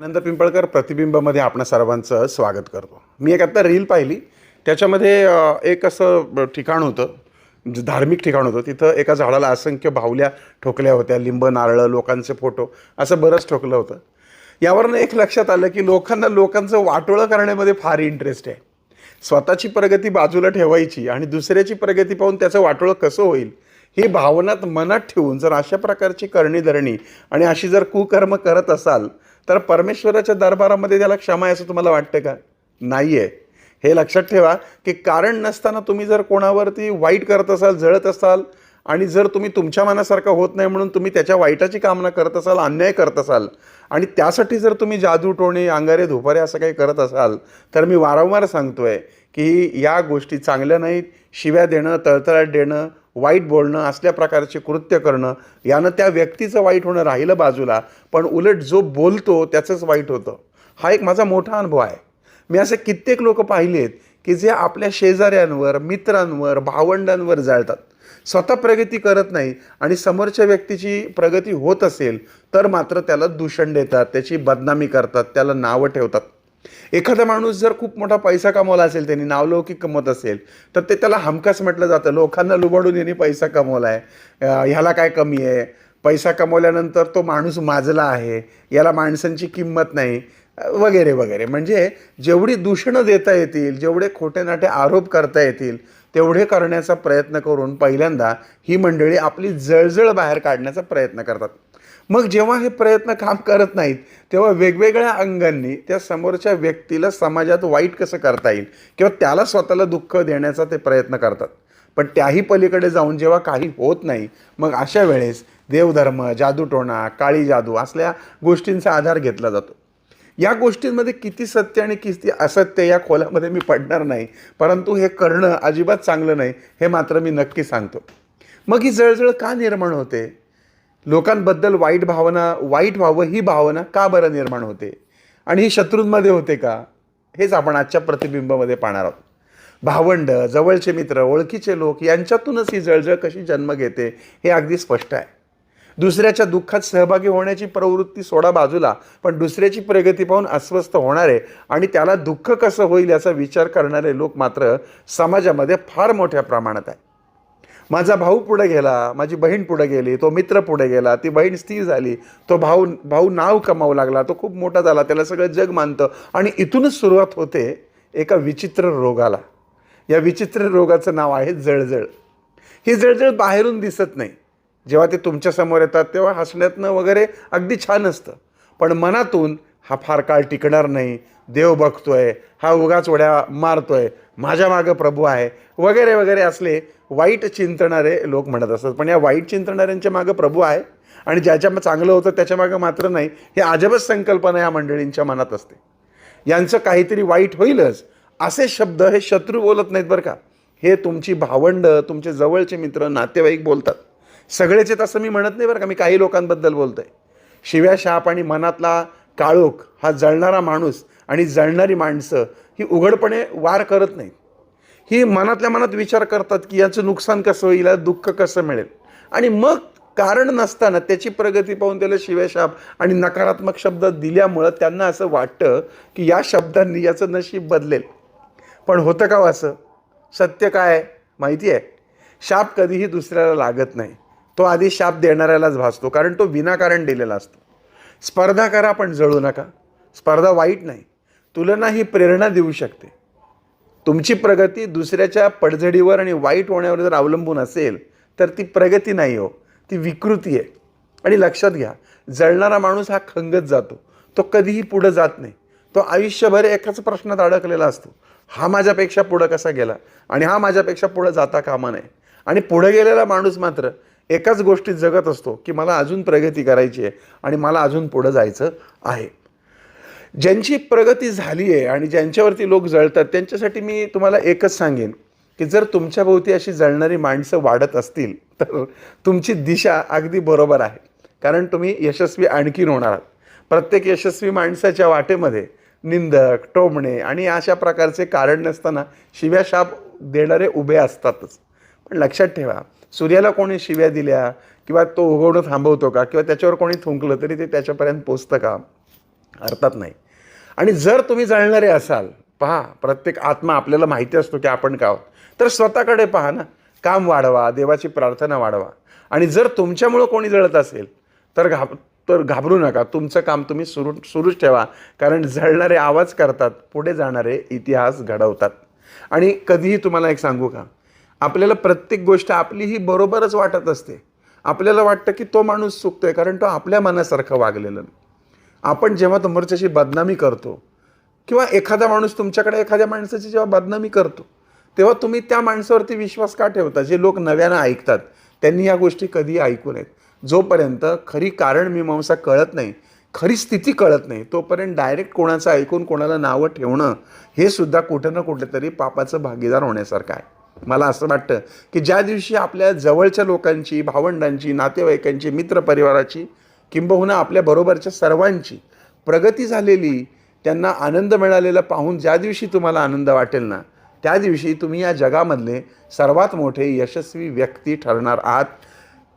आनंद पिंपळकर प्रतिबिंबमध्ये आपणा सर्वांचं स्वागत करतो. मी एक आत्ता रील पाहिली. त्याच्यामध्ये एक असं ठिकाण होतं, धार्मिक ठिकाण होतं. तिथं एका झाडाला असंख्य बाहुल्या ठोकल्या होत्या, लिंब, नारळ, लोकांचे फोटो, असं बरंच ठोकलं होतं. यावरनं एक लक्षात आलं की लोकांचं वाटोळं करण्यामध्ये फार इंटरेस्ट आहे. स्वतःची प्रगती बाजूला ठेवायची आणि दुसऱ्याची प्रगती पाहून त्याचं वाटोळं कसं होईल ही भावनात मनात ठेवून जर अशा प्रकारची करणी आणि अशी जर कुकर्म करत असाल तर परमेश्वराच्या दरबारामध्ये त्याला क्षमा आहे असं तुम्हाला वाटतं का? नाही आहे. हे लक्षात ठेवा की कारण नसताना तुम्ही जर कोणावरती वाईट करत असाल, जळत असाल आणि जर तुम्ही तुमच्या मनासारखं होत नाही म्हणून तुम्ही त्याच्या वाईटाची कामना करत असाल, अन्याय करत असाल आणि त्यासाठी जर तुम्ही जादू टोणे, अंगारे धुपारे असं काही करत असाल तर मी वारंवार सांगतोय की या गोष्टी चांगल्या नाहीत. शिव्या देणं, तळतळाट देणं, वाईट बोलणं, असल्या प्रकारचे कृत्य करणं यानं त्या व्यक्तीचं वाईट होणं राहिलं बाजूला, पण उलट जो बोलतो त्याचंच वाईट होतं. हा एक माझा मोठा अनुभव आहे. मी असे कित्येक लोक पाहिले आहेत की जे आपल्या शेजाऱ्यांवर, मित्रांवर, भावंडांवर जळतात, स्वतः प्रगती करत नाही आणि समोरच्या व्यक्तीची प्रगती होत असेल तर मात्र त्याला दूषण देतात, त्याची बदनामी करतात, त्याला नावं ठेवतात. एखादा माणूस जर खूप मोठा पैसा कमवला असेल, त्यांनी नावलौकिक कमवत असेल तर ते त्याला हमखास म्हटलं जातं, लोकांना लुबाडून यांनी पैसा कमवला आहे, ह्याला काय कमी आहे, पैसा कमवल्यानंतर तो माणूस माजला आहे, याला माणसांची किंमत नाही, वगैरे वगैरे. म्हणजे जेवढी दूषणं देता येतील, जेवढे खोटे नाटे आरोप करता येतील तेवढे करण्याचा प्रयत्न करून पहिल्यांदा ही मंडळी आपली जळजळ बाहेर काढण्याचा प्रयत्न करतात. मग जेव्हा हे प्रयत्न काम करत नाहीत तेव्हा वेगवेगळ्या अंगांनी त्या समोरच्या व्यक्तीला समाजात वाईट कसं करता येईल किंवा त्याला स्वतःला दुःख देण्याचा ते प्रयत्न करतात. पण त्याही पलीकडे जाऊन जेव्हा काही होत नाही मग अशा वेळेस देवधर्म, जादूटोणा, काळी जादू असल्या गोष्टींचा आधार घेतला जातो. या गोष्टींमध्ये किती सत्य आणि किती असत्य या खोलामध्ये मी पडणार नाही, परंतु हे करणं अजिबात चांगलं नाही हे मात्र मी नक्की सांगतो. मग ही जळजळ का निर्माण होते? लोकांबद्दल वाईट व्हावं ही भावना का बरं निर्माण होते आणि ही शत्रूंमध्ये होते का? हेच आपण आजच्या प्रतिबिंबामध्ये पाहणार आहोत. भावंड, जवळचे मित्र, ओळखीचे लोक यांच्यातूनच ही जळजळ कशी जन्म घेते हे अगदी स्पष्ट आहे. दुसऱ्याच्या दुःखात सहभागी होण्याची प्रवृत्ती सोडा बाजूला, पण दुसऱ्याची प्रगती पाहून अस्वस्थ होणारे आणि त्याला दुःख कसं होईल याचा विचार करणारे लोक मात्र समाजामध्ये फार मोठ्या प्रमाणात आहे. माझा भाऊ पुढे गेला, माझी बहीण पुढे गेली, तो मित्र पुढे गेला, ती बहीण स्थिर झाली, तो भाऊ नाव कमावू लागला, तो खूप मोठा झाला, त्याला सगळं जग मानतं आणि इथूनच सुरुवात होते एका विचित्र रोगाला. या विचित्र रोगाचं नाव आहे जळजळ. ही जळजळ बाहेरून दिसत नाही. जेव्हा ते तुमच्यासमोर येतात तेव्हा हसण्यातनं वगैरे अगदी छान असतं, पण मनातून हा फार काळ टिकणार नाही, देव बघतोय, हा उगाच उड्या मारतोय, माझ्या मागं प्रभू आहे, वगैरे वगैरे असले वाईट चिंतणारे लोक म्हणत असतात. पण या वाईट चिंतणाऱ्यांच्या मागं प्रभू आहे आणि ज्याच्या चांगलं होतं त्याच्या मागं मात्र नाही, हे अजबच संकल्पना या मंडळींच्या मनात असते. यांचं काहीतरी वाईट होईलच असे शब्द हे शत्रू बोलत नाहीत बरं का. हे तुमची भावंड, तुमचे जवळचे मित्र, नातेवाईक बोलतात. सगळेच आहेत असं मी म्हणत नाही बरं का, मी काही लोकांबद्दल बोलतोय. शिव्या, शाप आणि मनातला काळोख हा जळणारा माणूस आणि जळणारी माणसं ही उघडपणे वार करत नाहीत. ही मनातल्या मनात विचार करतात की याचं नुकसान कसं होईल, दुःख कसं मिळेल, आणि मग कारण नसताना त्याची प्रगती पाहून त्याला शिव्याशाप आणि नकारात्मक शब्द दिल्यामुळं त्यांना असं वाटतं की या शब्दांनी याचं नशीब बदलेल. पण होतं का असं? सत्य काय आहे माहिती आहे? शाप कधीही दुसऱ्याला लागत नाही, तो आधी शाप देणाऱ्यालाच भासतो, कारण तो विनाकारण दिलेला असतो. स्पर्धा करा पण जळू नका. स्पर्धा वाईट नाही, तुलना ही प्रेरणा देऊ शकते. तुमची प्रगती दुसऱ्याच्या पडझडीवर आणि वाईट होण्यावर जर अवलंबून असेल तर ती प्रगती नाही हो, ती विकृती आहे. आणि लक्षात घ्या, जळणारा माणूस हा खंगत जातो, तो कधीही पुढं जात नाही. तो आयुष्यभर एकाच प्रश्नात अडकलेला असतो, हा माझ्यापेक्षा पुढं कसा गेला आणि हा माझ्यापेक्षा पुढं जाता कामा नये. आणि पुढे गेलेला माणूस मात्र एकाच गोष्टीत जगत असतो की मला अजून प्रगती करायची आहे आणि मला अजून पुढं जायचं आहे. ज्यांची प्रगती झाली आहे आणि ज्यांच्यावरती लोक जळतात त्यांच्यासाठी मी तुम्हाला एकच सांगेन की जर तुमच्याभोवती अशी जळणारी माणसं वाढत असतील तर तुमची दिशा अगदी बरोबर आहे, कारण तुम्ही यशस्वी आणखीन होणार आहात. प्रत्येक यशस्वी माणसाच्या वाटेमध्ये निंदक, टोमणे आणि अशा प्रकारचे कारण नसताना शिव्याशाप देणारे उभे असतातच. पण लक्षात ठेवा, सूर्याला कोणी शिव्या दिल्या किंवा तो उगवणं थांबवतो का, किंवा त्याच्यावर कोणी थुंकलं तरी ते त्याच्यापर्यंत पोचतं का? अर्थात नाही. आणि जर तुम्ही जळणारे असाल, पहा प्रत्येक आत्मा आपल्याला माहिती असतो की आपण का आहोत, तर स्वतःकडे पहा ना, काम वाढवा, देवाची प्रार्थना वाढवा. आणि जर तुमच्यामुळं कोणी जळत असेल तर घाबरू नका, तुमचं काम तुम्ही सुरूच ठेवा. कारण जळणारे आवाज करतात, पुढे जाणारे इतिहास घडवतात. आणि कधीही तुम्हाला एक सांगू का, आपल्याला प्रत्येक गोष्ट आपली ही बरोबरच वाटत असते. आपल्याला वाटतं की तो माणूस चुकतोय कारण तो आपल्या मनासारखं वागलेलं नाही. आपण जेव्हा समोरच्याची बदनामी करतो किंवा एखादा माणूस तुमच्याकडे एखाद्या माणसाची जेव्हा बदनामी करतो, तेव्हा तुम्ही त्या माणसावरती विश्वास का ठेवता? जे लोक नव्यानं ऐकतात त्यांनी या गोष्टी कधीही ऐकू नयेत. जोपर्यंत खरी कारणमीमांसा कळत नाही, खरी स्थिती कळत नाही, तोपर्यंत डायरेक्ट कोणाचं ऐकून कोणाला नावं ठेवणं हे सुद्धा कुठं ना कुठेतरी पापाचं भागीदार होण्यासारखं आहे. मला असं वाटतं की ज्या दिवशी आपल्या जवळच्या लोकांची, भावंडांची, नातेवाईकांची, मित्रपरिवाराची, किंबहुना आपल्या बरोबरच्या सर्वांची प्रगती झालेली, त्यांना आनंद मिळालेला पाहून ज्या दिवशी तुम्हाला आनंद वाटेल ना, त्या दिवशी तुम्ही या जगामधले सर्वात मोठे यशस्वी व्यक्ती ठरणार आहात.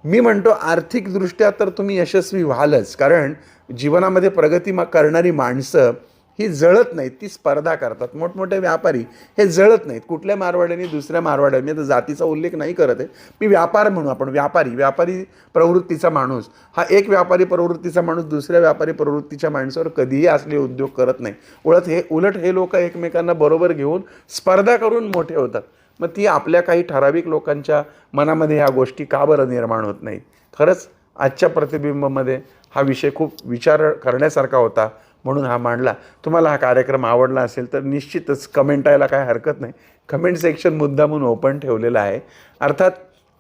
मी म्हणतो आर्थिकदृष्ट्या तर तुम्ही यशस्वी व्हालच, कारण जीवनामध्ये प्रगती करणारी माणसं ही जळत नाहीत, ती स्पर्धा करतात. मोठमोठे व्यापारी हे जळत नाहीत. कुठल्या मारवाड्याने दुसऱ्या मारवाड्याने, मी आता जातीचा उल्लेख नाही करत आहे, मी व्यापार म्हणू आपण, व्यापारी प्रवृत्तीचा माणूस हा एक व्यापारी प्रवृत्तीचा माणूस दुसऱ्या व्यापारी प्रवृत्तीच्या माणसावर कधीही असले उद्योग करत नाही. उलट हे लोक एकमेकांना बरोबर घेऊन स्पर्धा करून मोठे होतात. मग ती आपल्या काही ठराविक लोकांच्या मनामध्ये ह्या गोष्टी का बरं निर्माण होत नाहीत? खरंच आजच्या प्रतिबिंबमध्ये हा विषय खूप विचार करण्यासारखा होता, म्हणून हा मांडला. तुम्हाला हा कार्यक्रम आवडला असेल तर निश्चितच कमेंट यायला काय हरकत नाही. कमेंट सेक्शन मुद्दामून ओपन ठेवलेलं आहे. अर्थात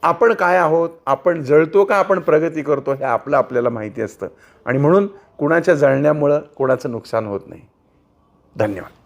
आपण काय आहोत, आपण जळतो का आपण प्रगती करतो, हे आपल्याला माहिती असतं. आणि म्हणून कुणाच्या जळण्यामुळं कोणाचं नुकसान होत नाही. धन्यवाद.